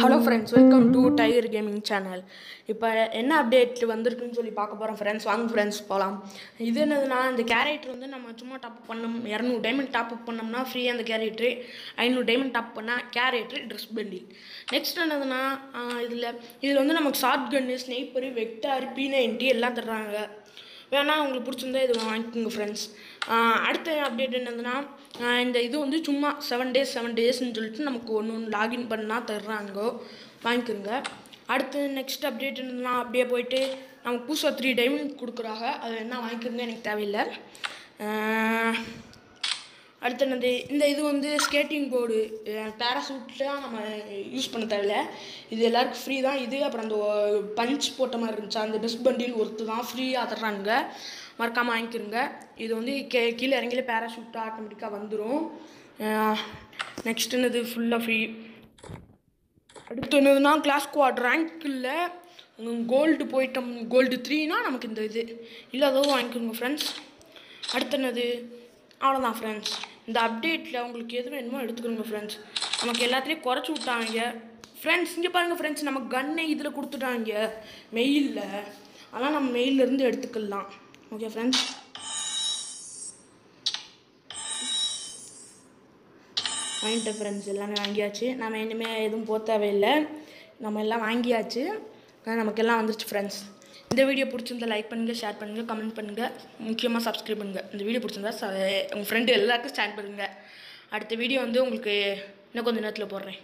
Hello friends, welcome to tiger gaming channel. இப்போ என்ன update வந்திருக்குன்னு சொல்லி பார்க்க போகிறோம் ஃப்ரெண்ட்ஸ். வாங்க ஃப்ரெண்ட்ஸ் போகலாம். இது என்னதுன்னா, இந்த கேரக்டர் வந்து நம்ம சும்மா டாப் பண்ணோம் 200 டைமண்ட் டாப் அப் பண்ணோம்னா ஃப்ரீயாக அந்த கேரக்டரு, 500 டைமண்ட் டாப் பண்ணால் கேரக்டர் ட்ரெஸ் பண்டில். நெக்ஸ்ட் என்னதுன்னா, இதில் வந்து நமக்கு ஷார்ட் கன்னு, ஸ்னைப்பரு, வெக்டார், P90 எல்லாம் தர்றாங்க. வேணால் உங்களுக்கு பிடிச்சிருந்தா இது வாங்கிக்கோங்க ஃப்ரெண்ட்ஸ். அடுத்த அப்டேட் என்னதுன்னா, இந்த இது வந்து சும்மா 7 டேஸ்ன்னு சொல்லிட்டு நமக்கு ஒன்று லாகின் பண்ணால் தர்றாங்க, வாங்கிக்கோங்க. அடுத்து நெக்ஸ்ட் அப்டேட் என்னதுன்னா, அப்படியே போயிட்டு நமக்கு புதுசாக 3 டைமண்ட் கொடுக்குறாங்க. அது என்ன வாங்கிக்கோங்க, எனக்கு தேவையில்லை. அடுத்து என்னது, இந்த இது வந்து ஸ்கேட்டிங் போர்டு, பேராசூட்லாம் நம்ம யூஸ் பண்ண தேவையில்லை. இது எல்லாருக்கும் ஃப்ரீ தான். இது அப்புறம் அந்த பஞ்ச் போட்ட மாதிரி இருந்துச்சு, அந்த பெஸ்ட் பண்டில் ஒருத்து தான் ஃப்ரீயாக தர்றாங்க. மறக்காமல் வாங்கிக்கிறோங்க. இது வந்து கீழே இறங்கில பேராசூட்டாக ஆட்டோமேட்டிக்காக வந்துடும். நெக்ஸ்ட் என்னது, ஃபுல்லாக ஃப்ரீ. அடுத்து என்னதுன்னா, கிளாஸ் ஸ்குவாட் ரேங்க் இல்லை, கோல்டு போயிட்டோம், கோல்டு 3னா நமக்கு இந்த இது இல்லாதவும் வாங்கிக்கோங்க ஃப்ரெண்ட்ஸ். அடுத்து என்னது, அவ்வளோதான் ஃப்ரெண்ட்ஸ். இந்த அப்டேட்டில் உங்களுக்கு எது வேணுமோ எடுத்துக்கோங்க ஃப்ரெண்ட்ஸ். நமக்கு எல்லாத்துலேயும் குறைச்சி விட்டாங்க ஃப்ரெண்ட்ஸ். இங்கே பாருங்கள் ஃப்ரெண்ட்ஸ், நம்ம கன்னை இதில் கொடுத்துட்டாங்க மெயிலில். அதனால் நம்ம மெயிலிருந்து எடுத்துக்கலாம். ஓகே ஃப்ரெண்ட்ஸ், வாங்கிட்டேன் ஃப்ரெண்ட்ஸ். எல்லாமே வாங்கியாச்சு. நம்ம இனிமேல் எதுவும் போக தேவையில்லை, நம்ம எல்லாம் வாங்கியாச்சு. நமக்கெல்லாம் வந்துருச்சு ஃப்ரெண்ட்ஸ். இந்த வீடியோ பிடிச்சிருந்தா லைக் பண்ணுங்கள், ஷேர் பண்ணுங்கள், கமெண்ட் பண்ணுங்கள், முக்கியமாக சப்ஸ்கிரைப் பண்ணுங்கள். இந்த வீடியோ பிடிச்சிருந்தா உங்கள் ஃப்ரெண்டு எல்லாருக்கும் ஷேர் பண்ணுங்கள். அடுத்த வீடியோ வந்து உங்களுக்கு இன்னும் கொஞ்சம் நேரத்தில் போடுறேன்.